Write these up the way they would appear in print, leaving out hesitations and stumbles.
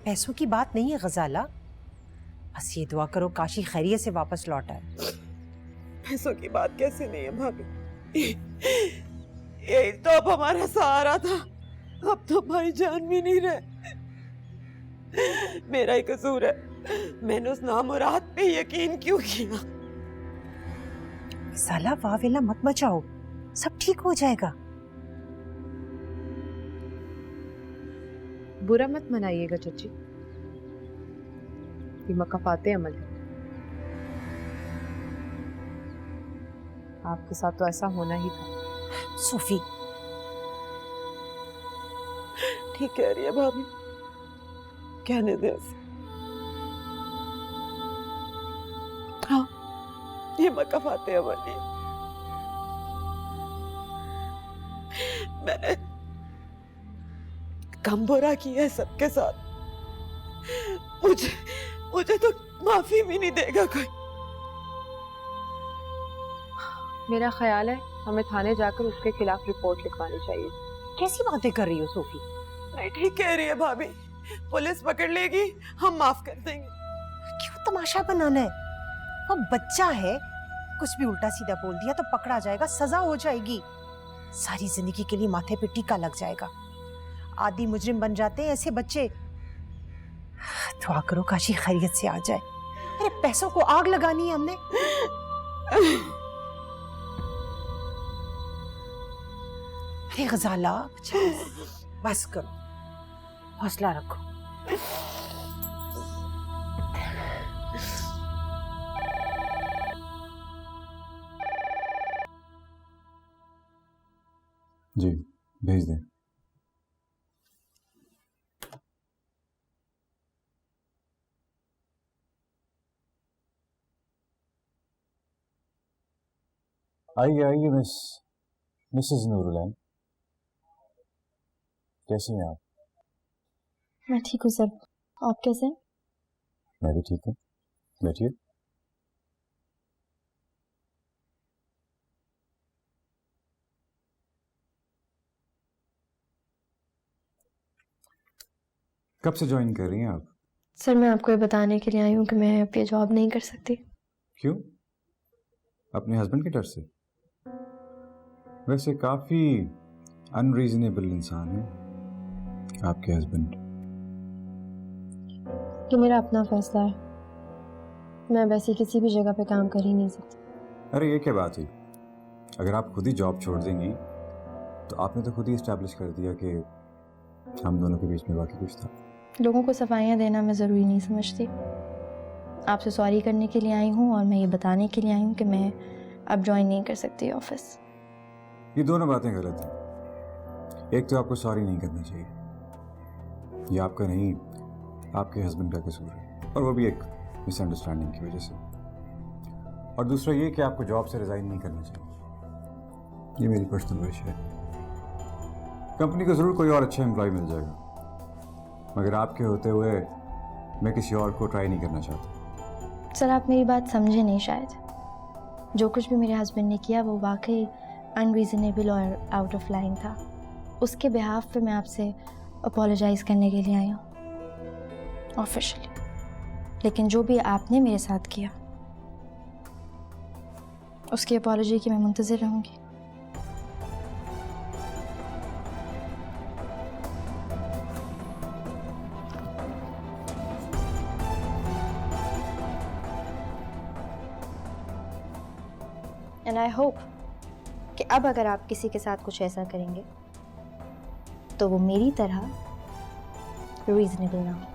पैसों की बात नहीं है गजाला, बस ये दुआ करो काशी खैरियत से वापस लौट आए। पैसों की बात कैसे नहीं है भाभी, यही तो अब हमारा सहारा था। अब तो भाईजान भी नहीं रहे। मेरा ही कसूर है, मैंने उस नामुराद पे यकीन क्यों किया। साला वावेला मत मचाओ, सब ठीक हो जाएगा। बुरा मत मनाइएगा चची, ये मकाफाते अमल है। आपके साथ तो ऐसा होना ही था। सोफी ठीक कह रही है भाभी, कहने दे उसे। हाँ, ये मकाफाते अमल है। मैंने कम बुरा किया है सबके साथ, मुझे तो माफी भी नहीं देगा कोई। मेरा ख्याल है हमें थाने जाकर उसके खिलाफ रिपोर्ट लिखवानी चाहिए। कैसी बातें कर रही हो सोफी? नहीं, ठीक कह रही है भाभी, पुलिस पकड़ लेगी, हम माफ कर देंगे। क्यों तमाशा बनाना है? वो बच्चा है, कुछ भी उल्टा सीधा बोल दिया तो पकड़ा जाएगा, सजा हो जाएगी, सारी जिंदगी के लिए माथे पे टीका लग जाएगा। आदि मुजरिम बन जाते हैं ऐसे बच्चे। दुआ करो काशी खैरियत से आ जाए। अरे पैसों को आग लगानी है हमने। अरे गजाला बस करो, हौसला रखो। जी भेज दें। आइए मिसेस नूरुलैन, कैसी हैं आप? मैं ठीक हूँ सर, आप कैसे हैं? मैं भी ठीक हूँ, बैठिए। कब से ज्वाइन कर रही हैं आप? सर मैं आपको ये बताने के लिए आई हूँ कि मैं अब ये जॉब नहीं कर सकती। क्यों? अपने हस्बैंड के डर से? वैसे काफी अनरीजनेबल इंसान है आपके हस्बैंड। ये मेरा अपना फैसला है, मैं वैसे किसी भी जगह पे काम कर ही नहीं सकती। अरे ये क्या बात हुई? अगर आप खुद ही जॉब छोड़ देंगी तो आपने तो खुद ही इस्टेब्लिश कर दिया कि हम दोनों के बीच में बाकी कुछ था। लोगों को सफाइयाँ देना मैं ज़रूरी नहीं समझती। आपसे सॉरी करने के लिए आई हूँ और मैं ये बताने के लिए आई हूँ कि मैं अब ज्वाइन नहीं कर सकती ऑफिस। ये दोनों बातें गलत हैं। एक तो आपको सॉरी नहीं करना चाहिए, ये आपका नहीं आपके हस्बैंड का कसूर है, और वो भी एक मिसअंडरस्टैंडिंग की वजह से। और दूसरा ये कि आपको जॉब से रिजाइन नहीं करना चाहिए, ये मेरी पर्सनल विश है। कंपनी को ज़रूर कोई और अच्छा एम्प्लॉय मिल जाएगा, मगर आपके होते हुए मैं किसी और को ट्राई नहीं करना चाहता। सर आप मेरी बात समझे नहीं शायद। जो कुछ भी मेरे हस्बैंड ने किया वो वाकई अनरीजनेबल और आउट ऑफ लाइन था। उसके बिहाफ पे मैं आपसे अपोलोजाइज़ करने के लिए आई हूँ ऑफिशियली। लेकिन जो भी आपने मेरे साथ किया उसकी अपॉलॉजी की मैं मुंतज़िर रहूँगी। एंड आई होप कि अब अगर आप किसी के साथ कुछ ऐसा करेंगे तो वो मेरी तरह रीजनेबल ना हो।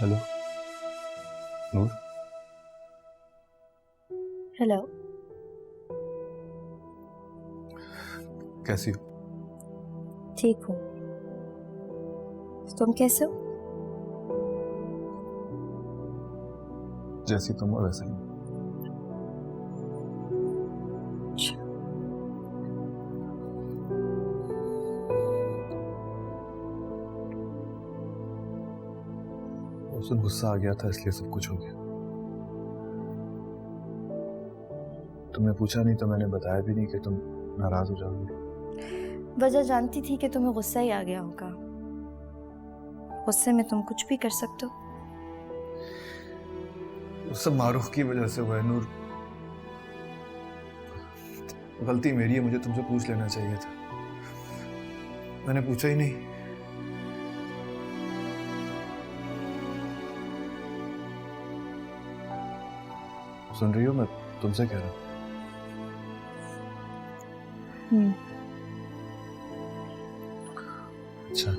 हेलो नूर, हेलो, कैसी हो? ठीक हूँ। तुम कैसे हो? जैसी तुम हो वैसे ही। उस दिन गुस्सा आ गया था इसलिए सब कुछ हो गया। तुमने पूछा नहीं तो मैंने बताया भी नहीं कि तुम नाराज हो जाओगे। वजह जानती थी कि तुम्हें गुस्सा ही आ गया होगा। गुस्से में तुम कुछ भी कर सकते हो। उस सब मारूफ की वजह से हुआ है नूर। गलती मेरी है, मुझे तुमसे पूछ लेना चाहिए था। मैंने पूछा ही नहीं। सुन रही हो, मैं तुमसे कह रहा हूँ। अच्छा,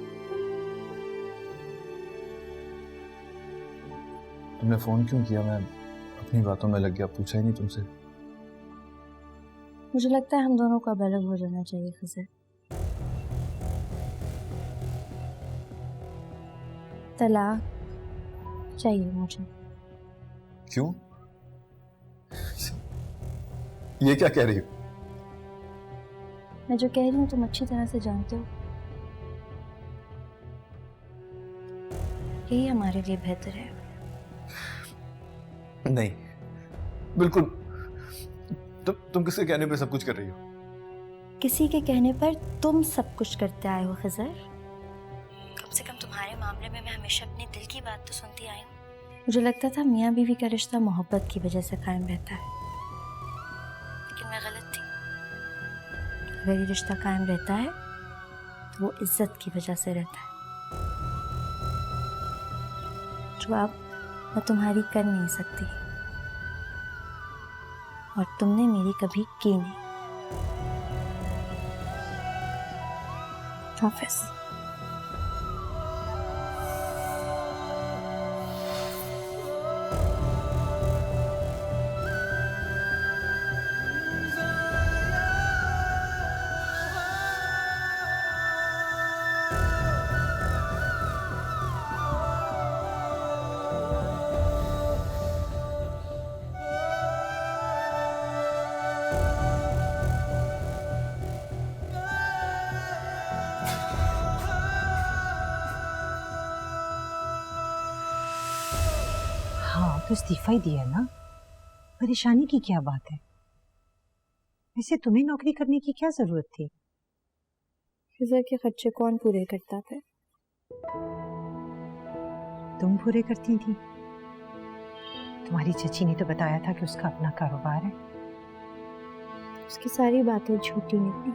तुमने फोन क्यों किया? मैं अपनी बातों में लग गया, पूछा ही नहीं तुमसे। मुझे लगता है हम दोनों को अब अलग हो जाना चाहिए खिज़र। तलाक चाहिए मुझे। क्यों? ये क्या कह रही हो? मैं जो कह रही हूँ तुम अच्छी तरह से जानते हो। यही हमारे लिए बेहतर है। नहीं, बिल्कुल। तुम किसके कहने पे सब कुछ कर रही हो? किसी के कहने पर तुम सब कुछ करते आए हो खिज़र। कम से कम तुम्हारे मामले में मैं हमेशा अपने दिल की बात तो सुनती आई हूँ। मुझे लगता था मियाँ बीवी का रिश्ता मोहब्बत की वजह से कायम रहता है, लेकिन मैं गलत थी। अगर ये रिश्ता कायम रहता है तो वो इज्जत की वजह से रहता है, जो अब मैं तुम्हारी कर नहीं सकती और तुमने मेरी कभी की नहीं। हाफिज़। हाँ तो इस्तीफा ही दिया ना, परेशानी की क्या बात है? वैसे तुम्हें नौकरी करने की क्या जरूरत थी? खिज़र के खर्चे कौन पूरे करता था? तुम पूरे करती थी। तुम्हारी चची ने तो बताया था कि उसका अपना कारोबार है। उसकी सारी बातें झूठी निकली।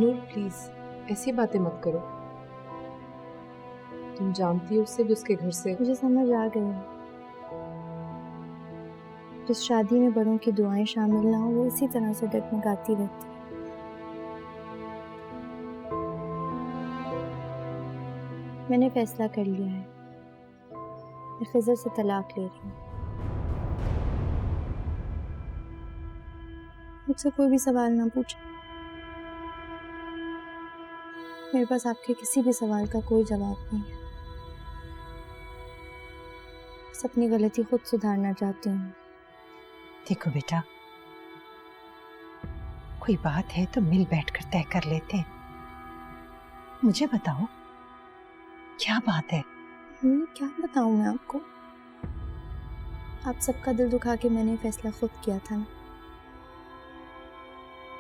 नूर प्लीज ऐसी बातें मत करो। तुम जानती हो उससे भी उसके घर से। मुझे समझ आ गई। जिस शादी में बड़ों की दुआएं शामिल ना हो वो इसी तरह से डगमगाती रहती है। मैंने फैसला कर लिया है, मैं खिज़र से तलाक ले रही हूँ। मुझसे कोई भी सवाल ना पूछे। मेरे पास आपके किसी भी सवाल का कोई जवाब नहीं है। बस अपनी गलती खुद सुधारना चाहती हूँ। देखो बेटा, कोई बात है तो मिल बैठकर तय कर लेते हैं। मुझे बताओ क्या बात है? क्या बताऊँ मैं आपको? आप सबका दिल दुखा के मैंने फैसला खुद किया था ना।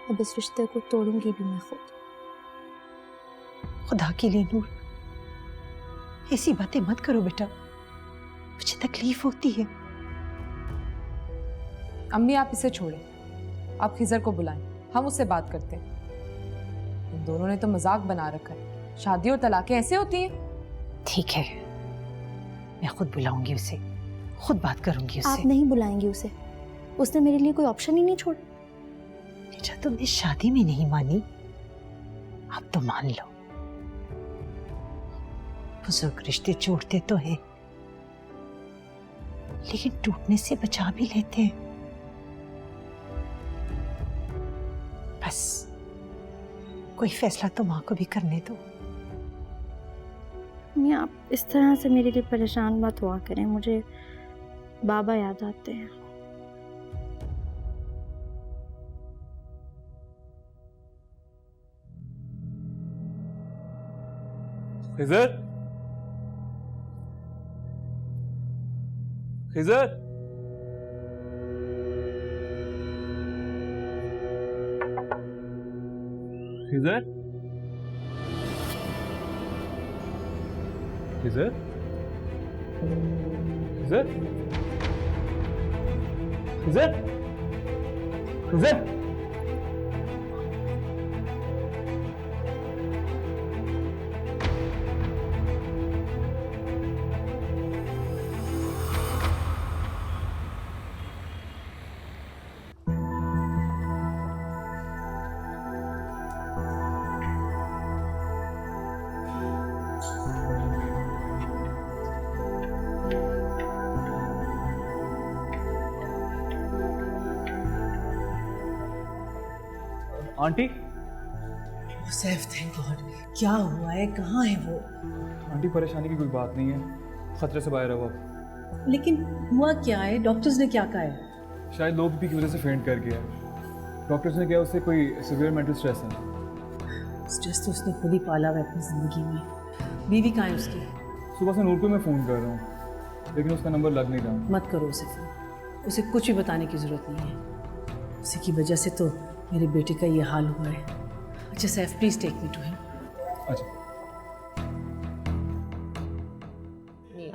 अब इस रिश्ते को तोड़ूंगी भी मैं खुद। खुदा के लिए नूर, ऐसी बातें मत करो बेटा, मुझे तकलीफ होती है। अम्मी आप इसे छोड़ें, आप खिज़र को बुलाएं, हम उससे बात करते हैं। इन दोनों ने तो मजाक बना रखा है। शादी और तलाकें ऐसे होती हैं। ठीक है, मैं खुद बुलाऊंगी उसे, खुद बात करूंगी उससे। आप नहीं बुलाएंगे उसे? उसने मेरे लिए कोई ऑप्शन ही नहीं छोड़ा। बेटा तुमने शादी में नहीं मानी, अब तो मान लो। बुजुर्ग रिश्ते जोड़ते तो हैं, लेकिन टूटने से बचा भी लेते हैं। बस कोई फैसला तो माँ को भी करने दो। मम्मी आप इस तरह से मेरे लिए परेशान मत हुआ करें, मुझे बाबा याद आते हैं। Khizar, Khizar, Khizar, Khizar, Khizar, Khizar, Khizar. Aunty, Saif, thank God. क्या हुआ है, कहाँ है वो? आंटी परेशानी की कोई बात नहीं है, खतरे से बाहर रहो आप। लेकिन हुआ क्या है? डॉक्टर्स ने क्या कहा है? शायद लो बीपी की वजह से फेंट कर गया है। डॉक्टर्स ने कहा उससे कोई सिवियर मेंटल स्ट्रेस है। स्ट्रेस तो उसने खुद ही पाला हुआ है अपनी जिंदगी में। बीवी कहाँ है उसकी? सुबह से नूर को मैं फ़ोन कर रहा हूँ, लेकिन उसका नंबर लग नहीं रहा। मत करो उसे फोन, उसे कुछ भी बताने की जरूरत नहीं है। उसी की वजह से तो मेरे बेटे का ये हाल हुआ है। अच्छा Saif, please take me to him. अच्छा,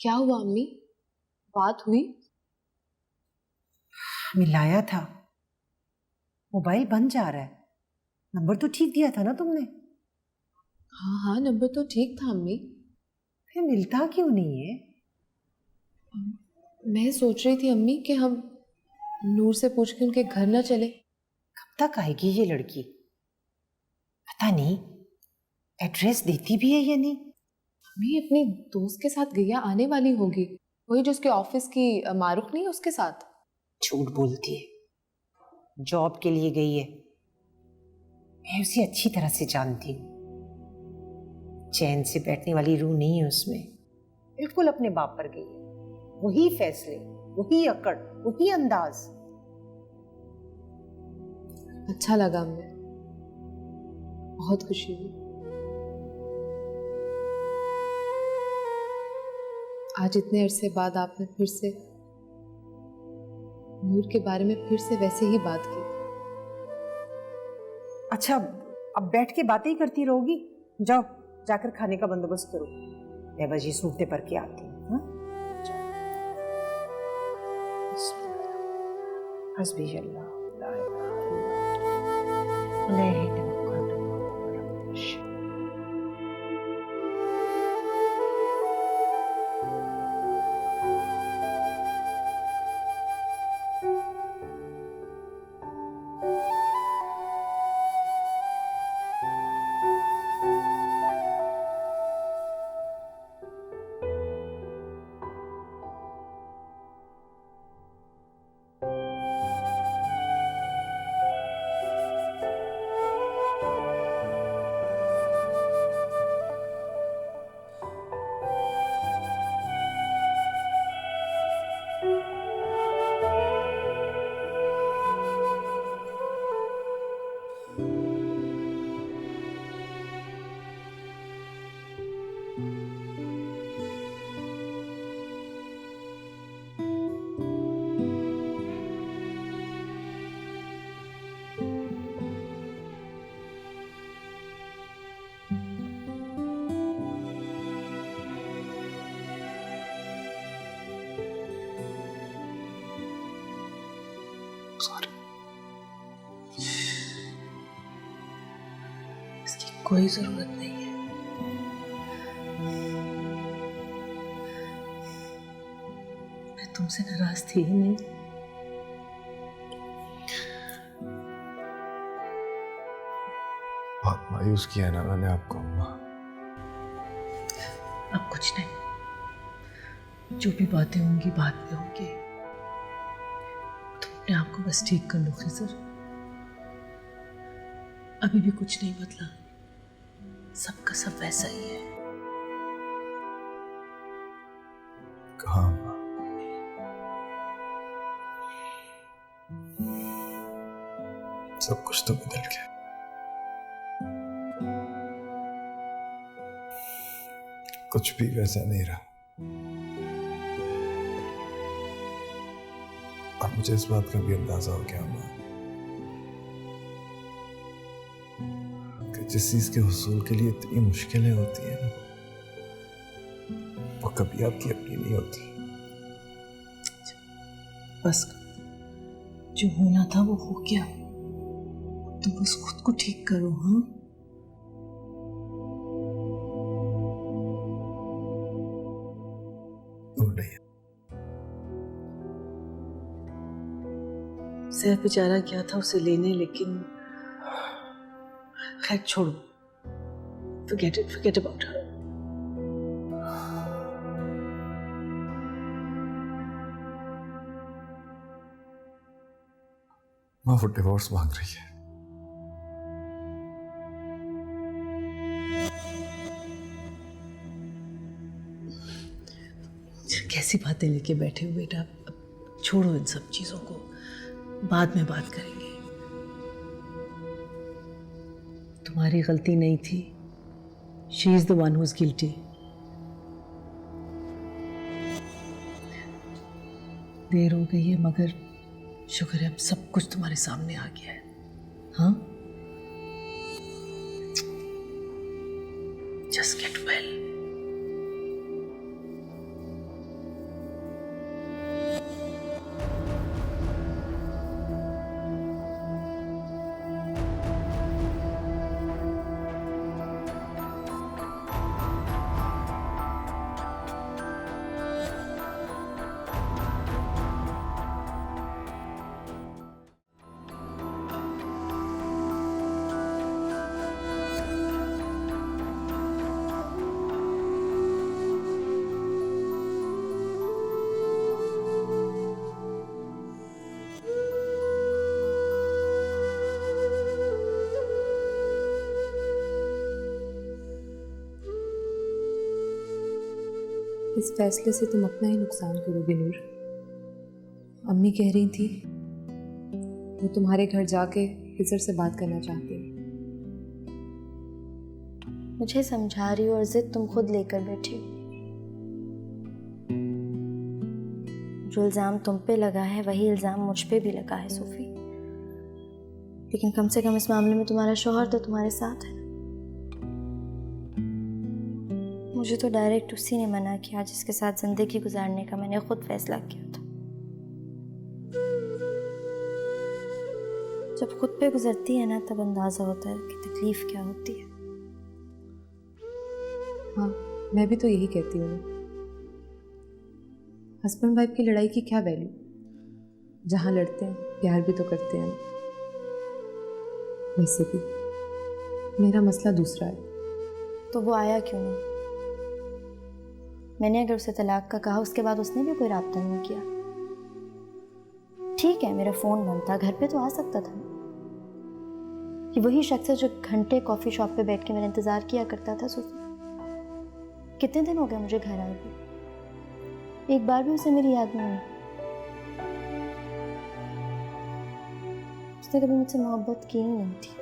क्या हुआ अम्मी? बात हुई? मिलाया था, मोबाइल बंद जा रहा है। नंबर तो ठीक दिया था ना तुमने? हाँ हाँ, नंबर तो ठीक था अम्मी। फिर मिलता क्यों नहीं है? मैं सोच रही थी अम्मी कि हम नूर से पूछ के उनके घर ना चले। कब तक आएगी ये लड़की? पता नहीं एड्रेस देती भी है या नहीं। अम्मी अपनी दोस्त के साथ गैया आने वाली होगी, वही जो उसके ऑफिस की मारूफ नहीं है उसके साथ। झूठ बोलती है, जॉब के लिए गई है। मैं उसे अच्छी तरह से जानती हूँ, चैन से बैठने वाली रूह नहीं है उसमें। बिल्कुल अपने बाप पर गई है, वही फैसले, वही अकड़, वही अंदाज। अच्छा लगा अम्मी, बहुत खुशी हुई। आज इतने अरसे बाद आपने फिर से नूर के बारे में फिर से वैसे ही बात की। अच्छा, अब बैठ के बातें ही करती रहोगी? जाओ जाकर खाने का बंदोबस्त करो, मैं बस ये सूखते पर के आती हूँ। हाँ? हस्बी अल्लाह ला इलाहा इल्लल्लाह अलैहि तवक्कलतु व रब्बी। कोई जरूरत नहीं है। मैं तुमसे नाराज थी ही नहीं। बहुत मायूस किया ना मैंने आपको अम्मा। अब कुछ नहीं, जो भी बातें होंगी बाद में होंगी। तुम अपने आप को बस ठीक कर लो खिजर। अभी भी कुछ नहीं बदला, सबका सब वैसा ही है। कहाँ अम्मा? सब कुछ तो बदल गया। कुछ भी वैसा नहीं रहा। और मुझे इस बात का भी अंदाजा हो गया अम्मा कि जिस चीज के हुसूल के लिए इतनी मुश्किलें होती हैं वो कभी आपकी अपनी नहीं होती। बस जो होना था वो हो गया, तुम बस खुद को ठीक करो। हाँ, नहीं सैफ बेचारा क्या था उसे लेने, लेकिन खैर छोड़ो, forget about her। माँ वो डिवोर्स मांग रही है। कैसी बातें लेके बैठे हो बेटा, अब छोड़ो इन सब चीजों को, बाद में बात करेंगे। तुम्हारी गलती नहीं थी, she is the one who is guilty. देर हो गई है मगर शुक्र है अब सब कुछ तुम्हारे सामने आ गया है। हाँ, जस्ट गेट वेल। इस फैसले से तुम अपना ही नुकसान करोगे नूर। अम्मी कह रही थी वो तुम्हारे घर जाके खिजर से बात करना चाहती है। मुझे समझा रही हो और जिद तुम खुद लेकर बैठी हो। जो इल्ज़ाम तुम पे लगा है वही इल्ज़ाम मुझ पे भी लगा है सूफी, लेकिन कम से कम इस मामले में तुम्हारा शौहर तो तुम्हारे साथ है। मुझे तो डायरेक्ट उसी ने मना किया जिसके साथ ज़िंदगी गुजारने का मैंने खुद फैसला किया था। जब खुद पे गुजरती है ना तब अंदाज़ा होता है कि तकलीफ़ क्या होती है। हाँ, मैं भी तो यही कहती हूँ। हस्बैंड वाइफ की लड़ाई की क्या वैल्यू, जहाँ लड़ते हैं प्यार भी तो करते हैं। वैसे भी मेरा मसला दूसरा है। तो वो आया क्यों नहीं? मैंने अगर उसे तलाक का कहा उसके बाद उसने भी कोई राब्ता नहीं किया। ठीक है मेरा फ़ोन बंद था, घर पे तो आ सकता था। ये वही शख्स है जो घंटे कॉफ़ी शॉप पे बैठ के मेरा इंतज़ार किया करता था। सूफी, कितने दिन हो गए मुझे घर आए हुए, एक बार भी उसे मेरी याद नहीं आई। उसने कभी मुझसे मोहब्बत की ही नहीं थी,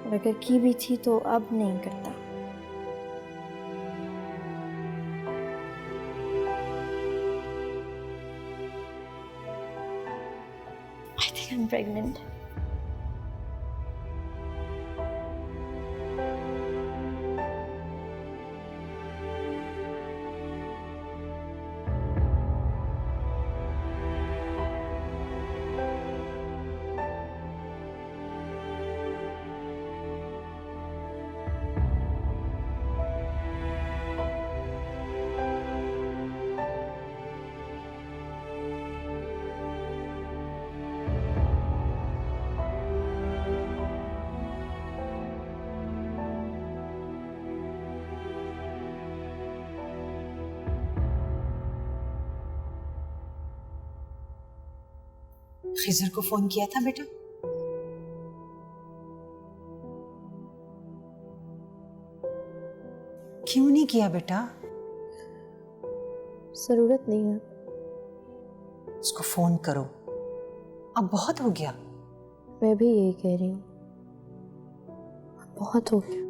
और अगर की भी थी तो अब नहीं करता। I think I'm pregnant. Khizr को फोन किया था बेटा? क्यों नहीं किया बेटा? ज़रूरत नहीं है। उसको फोन करो, अब बहुत हो गया। मैं भी यही कह रही हूँ, बहुत हो गया,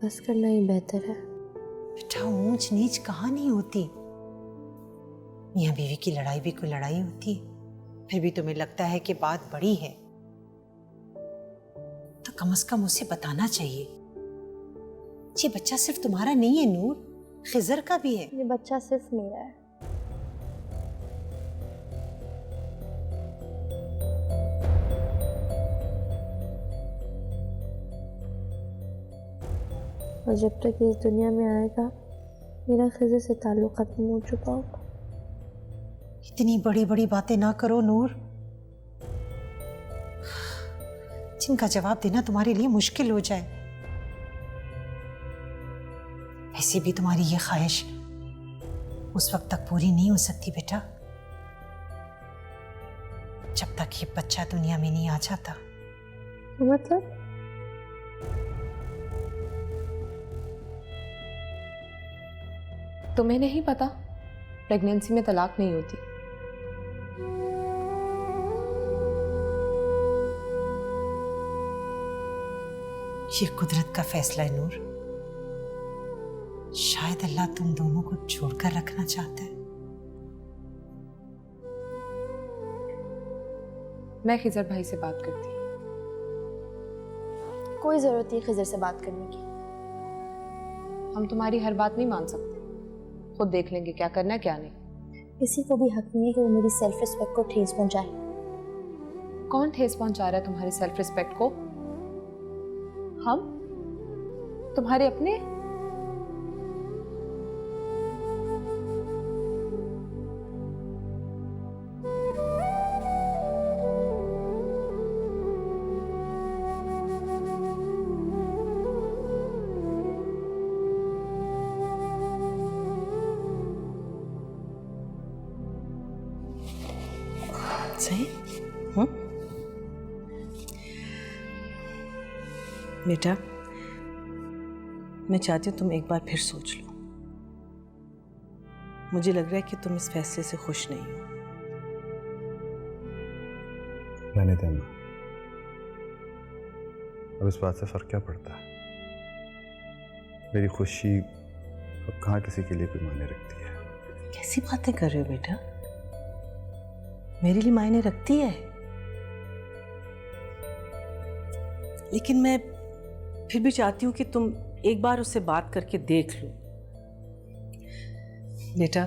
बस करना ही बेहतर है। बेटा ऊंच नीच कहाँ नहीं होती, मियाँ बीवी की लड़ाई भी कोई लड़ाई होती है। फिर भी तुम्हें लगता है कि बात बड़ी है, तो कम से कम उसे बताना चाहिए। ये बच्चा सिर्फ तुम्हारा नहीं है नूर, खिजर का भी है। ये बच्चा सिर्फ मेरा है। और जब तक ये इस दुनिया में आएगा, मेरा खिजर से ताल्लुक खत्म हो चुका होगा। इतनी बड़ी बड़ी बातें ना करो नूर, जिनका जवाब देना तुम्हारे लिए मुश्किल हो जाए। ऐसे भी तुम्हारी ये ख्वाहिश उस वक्त तक पूरी नहीं हो सकती बेटा, जब तक ये बच्चा दुनिया में नहीं आ जाता। मतलब तुम्हें नहीं पता, प्रेगनेंसी में तलाक नहीं होती। ये कुदरत का फैसला है नूर। शायद अल्लाह तुम दोनों को छोड़कर रखना चाहता है। मैं खिजर भाई से बात करती हूँ। कोई ज़रूरत नहीं खिजर से बात करने की। हम तुम्हारी हर बात नहीं मान सकते, खुद देख लेंगे क्या करना है क्या नहीं। किसी को भी हक नहीं है कि वो मेरी सेल्फ रिस्पेक्ट को ठेस पहुंचाए। कौन ठेस पहुंचा रहा है तुम्हारी सेल्फ रिस्पेक्ट को? हम तुम्हारे अपने? सही? बेटा, मैं चाहती हूँ तुम एक बार फिर सोच लो। मुझे लग रहा है कि तुम इस फैसले से खुश नहीं हो। रहने दे अम्मा, अब इस बात से फर्क क्या पड़ता है? मेरी खुशी अब कहाँ किसी के लिए कोई मायने रखती है? कैसी बातें कर रहे हो बेटा? मेरे लिए मायने रखती है, लेकिन मैं फिर भी चाहती हूँ कि तुम एक बार उससे बात करके देख लो। बेटा,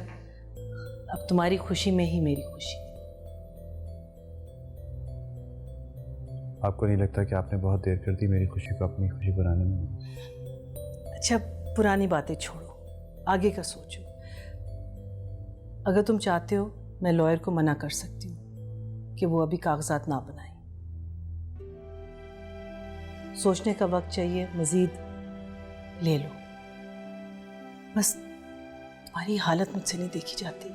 अब तुम्हारी खुशी में ही मेरी खुशी। आपको नहीं लगता कि आपने बहुत देर कर दी मेरी खुशी को अपनी खुशी बनाने में? अच्छा, पुरानी बातें छोड़ो, आगे का सोचो। अगर तुम चाहते हो, मैं लॉयर को मना कर सकती हूँ कि वो अभी कागजात ना बनाए। सोचने का वक्त चाहिए, मजीद ले लो। बस तुम्हारी हालत मुझसे नहीं देखी जाती।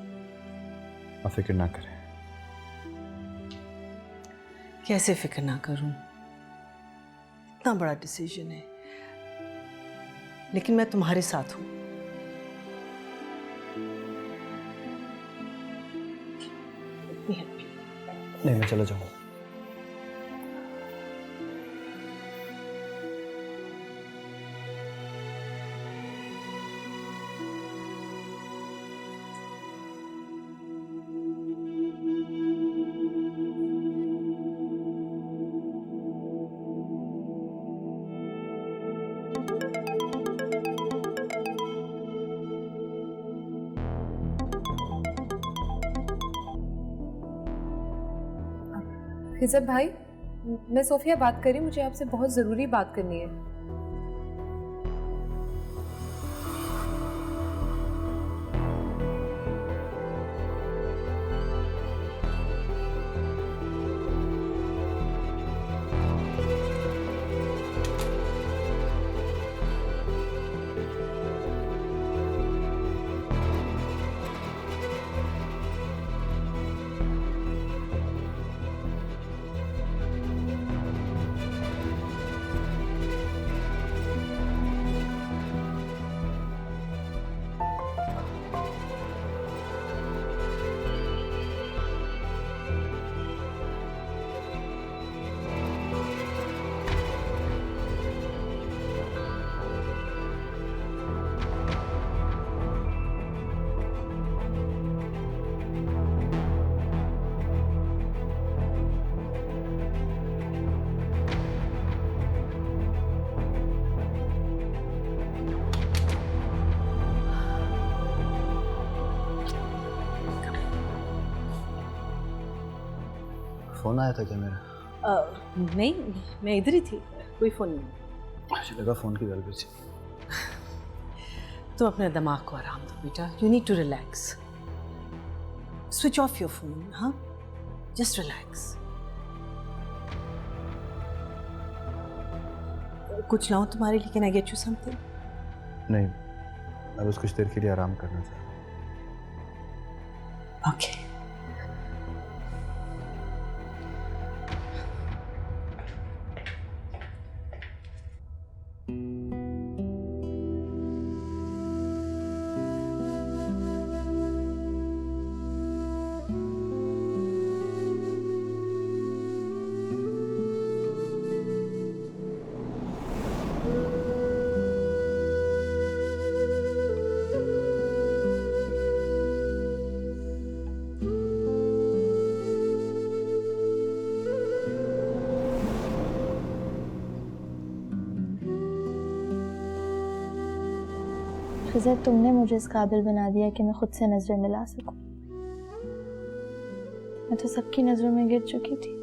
आप फिक्र ना करें। कैसे फिक्र ना करूं? इतना बड़ा डिसीजन है, लेकिन मैं तुम्हारे साथ हूं। नहीं, मैं चला जाऊंगा। खिजर भाई, मैं सोफिया बात कर रही हूँ, मुझे आपसे बहुत ज़रूरी बात करनी है। फ़ोन आया था क्या मेरा? नहीं, मैं इधर ही थी, कोई फ़ोन नहीं। मुझे लगा फ़ोन की गड़बड़ी थी। तो अपने दिमाग को आराम दो बेटा, you need to relax. Switch off your phone, हाँ, जस्ट रिलैक्स। कुछ लाऊं तुम्हारे लिए? Can I get you something? नहीं, मैं बस कुछ देर के लिए आराम करना चाहता हूँ। ओके। खिज़र, तुमने मुझे इस काबिल बना दिया कि मैं खुद से नजरें मिला सकूं। मैं तो सबकी नजरों में गिर चुकी थी।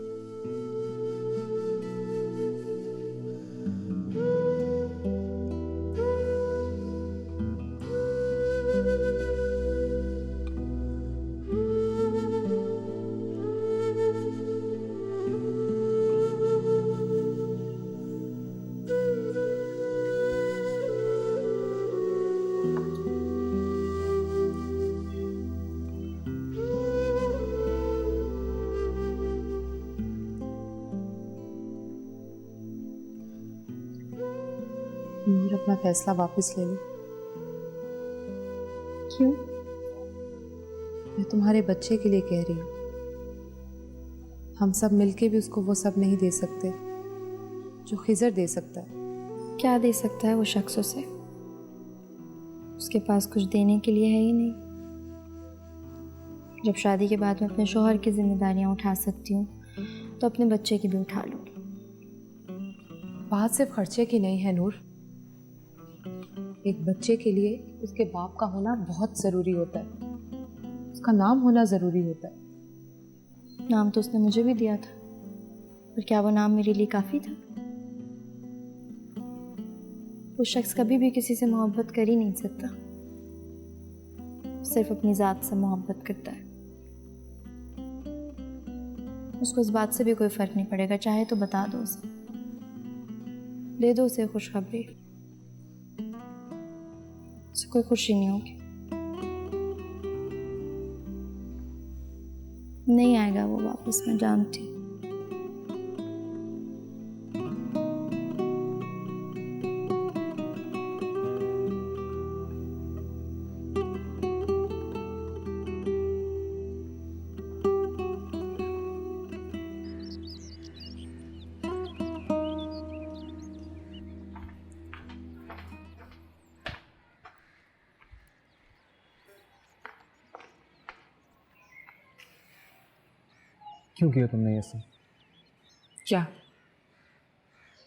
नूर, अपना फैसला वापस ले लो। क्यों? मैं तुम्हारे बच्चे के लिए कह रही हूँ। हम सब मिलके भी उसको वो सब नहीं दे सकते जो खिज़र दे सकता है। क्या दे सकता है वो शख्स उसे? उसके पास कुछ देने के लिए है ही नहीं। जब शादी के बाद मैं अपने शोहर की जिम्मेदारियां उठा सकती हूँ तो अपने बच्चे की भी उठा लूँगी। बात सिर्फ खर्चे की नहीं है नूर। एक बच्चे के लिए उसके बाप का होना बहुत ज़रूरी होता है, उसका नाम होना ज़रूरी होता है। नाम तो उसने मुझे भी दिया था, पर क्या वो नाम मेरे लिए काफ़ी था? वो शख्स कभी भी किसी से मोहब्बत कर ही नहीं सकता, सिर्फ अपनी ज़ात से मोहब्बत करता है। उसको इस बात से भी कोई फ़र्क नहीं पड़ेगा, चाहे तो बता दो उसे, दे दो उसे खुशखबरी, उसे कोई खुशी नहीं होगी। नहीं आएगा वो वापस, मैं जानती हूँ। क्यों किया तुमने ऐसे? क्या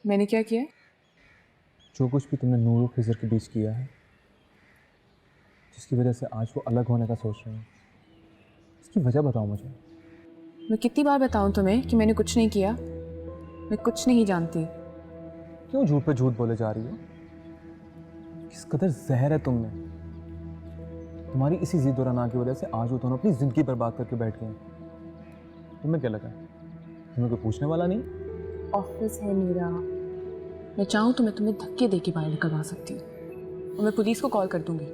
मैंने क्या किया? जो कुछ भी तुमने नूर और खिज़र के बीच किया है, जिसकी वजह से आज वो अलग होने का सोच रहे हैं, इसकी वजह बताओ मुझे। मैं कितनी बार बताऊं तुम्हें कि मैंने कुछ नहीं किया? मैं कुछ नहीं जानती। क्यों झूठ पे झूठ बोले जा रही हो? किस कदर जहर है तुम में। तुम्हारी इसी जिद और अना की वजह से आज वो दोनों अपनी ज़िंदगी बर्बाद करके बैठ गए। तुम्हें क्या लगा तुम्हें कोई पूछने वाला नहीं? ऑफिस है मेरा, मैं चाहूँ तो मैं तुम्हें धक्के दे के बाहर निकलवा सकती हूँ और मैं पुलिस को कॉल कर दूंगी।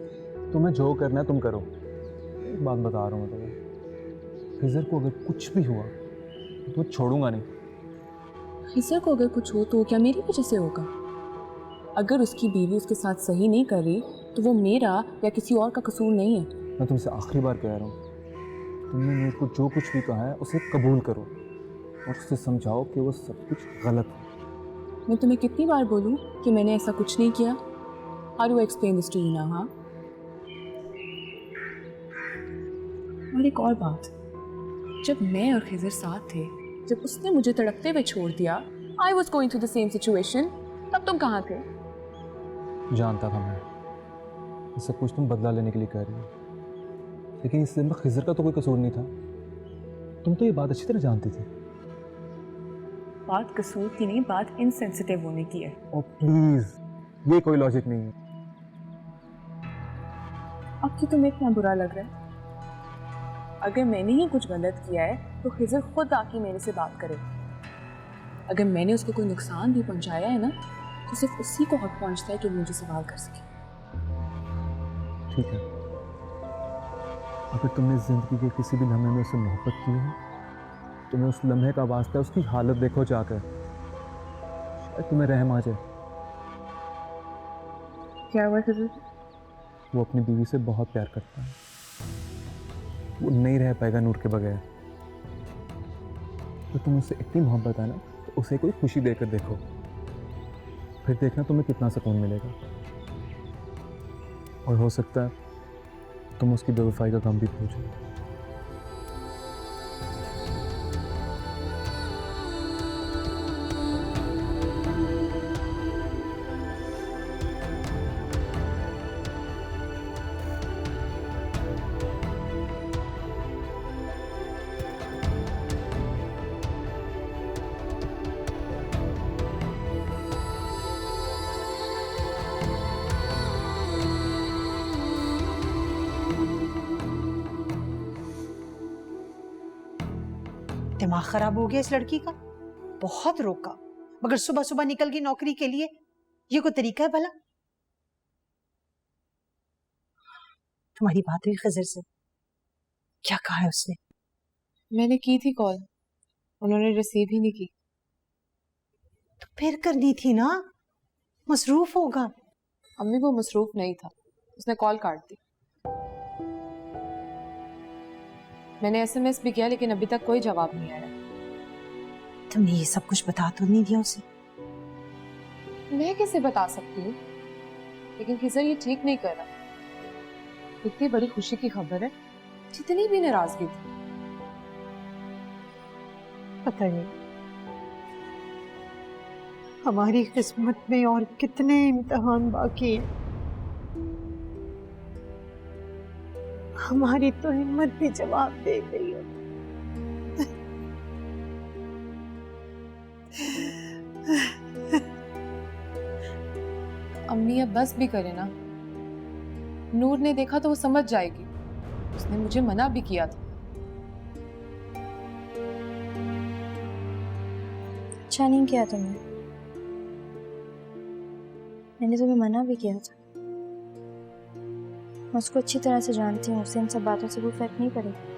तुम्हें जो करना है तुम करो। एक बात बता रहा हूँ मैं तुम्हें, खिज़र को अगर कुछ भी हुआ तो छोड़ूंगा नहीं। खिज़र को अगर कुछ हो तो क्या मेरी वजह से होगा? अगर उसकी बीवी उसके साथ सही नहीं कर रही तो वो मेरा या किसी और का कसूर नहीं है। मैं तुमसे आखिरी बार कह रहा हूँ, तुमने मेरे को जो कुछ भी कहा है उसे कबूल करो और उससे समझाओ कि वो सब कुछ गलत है। मैं तुम्हें कितनी बार बोलूँ कि मैंने ऐसा कुछ नहीं किया? How do I explain this to you now? हाँ, और एक और बात, जब मैं और खिज़र साथ थे, जब उसने मुझे तड़पते हुए छोड़ दिया, I was going through the same situation, तब तुम कहाँ थे? जानता था मैं ये सब कुछ तुम बदला लेने के लिए कह रही हो, लेकिन इससे खिज़र का तो कोई कसूर नहीं था। तुम तो ये बात अच्छी तरह जानती थी। बात कसूर की नहीं, बात इनसेंसिटिव होने की है। ओ प्लीज, ये कोई लॉजिक नहीं है। अब क्यों तुम्हें इतना बुरा लग रहा है? अगर मैंने ही कुछ गलत किया है तो खिजर खुद आके मेरे से बात करे। अगर मैंने उसको कोई नुकसान भी पहुंचाया है ना, तो सिर्फ उसी को हक पहुंचता है कि वो मुझे सवाल कर सके। ठीक है, अगर तुमने जिंदगी के किसी भी लम्हे में उससे मोहब्बत की है, तुम्हें उस लम्हे का वास्ता, उसकी हालत देखो जाकर, शायद तुम्हें रहम आ जाए। क्या हुआ खिजर? वो अपनी बीवी से बहुत प्यार करता है, वो नहीं रह पाएगा नूर के बगैर। तो तुम उससे इतनी मोहब्बत है ना, तो उसे कोई खुशी देकर देखो, फिर देखना तुम्हें कितना सुकून मिलेगा। और हो सकता है तुम उसकी बेवफाई का गम भी भूल जाओ। दिमाग खराब हो गया इस लड़की का। बहुत रोका, मगर सुबह सुबह निकल गई नौकरी के लिए। ये कोई तरीका है भला? तुम्हारी बात हुई खिजर से? क्या कहा है उसने? मैंने की थी कॉल, उन्होंने रिसीव ही नहीं की। तो फिर करनी थी ना, मसरूफ होगा। अम्मी वो मसरूफ नहीं था, उसने कॉल काट दी। मैंने एसएमएस भी किया लेकिन अभी तक कोई जवाब नहीं आया। तुमने ये सब कुछ बता तो नहीं दिया उसे? मैं कैसे बता सकती हूँ, लेकिन खिजर ये ठीक नहीं कर रहा। इतनी बड़ी खुशी की खबर है, जितनी भी नाराजगी थी। पता नहीं हमारी किस्मत में और कितने इम्तिहान बाकी हैं। हमारी तो हिम्मत भी जवाब दे गई है। अम्मी अब बस भी करे ना, नूर ने देखा तो वो समझ जाएगी। उसने मुझे मना भी किया था। अच्छा नहीं किया तुमने, मैंने तुम्हें मना भी किया था। मैं उसको अच्छी तरह से जानती हूँ, उसे इन सब बातों से कोई फर्क नहीं पड़ेगा।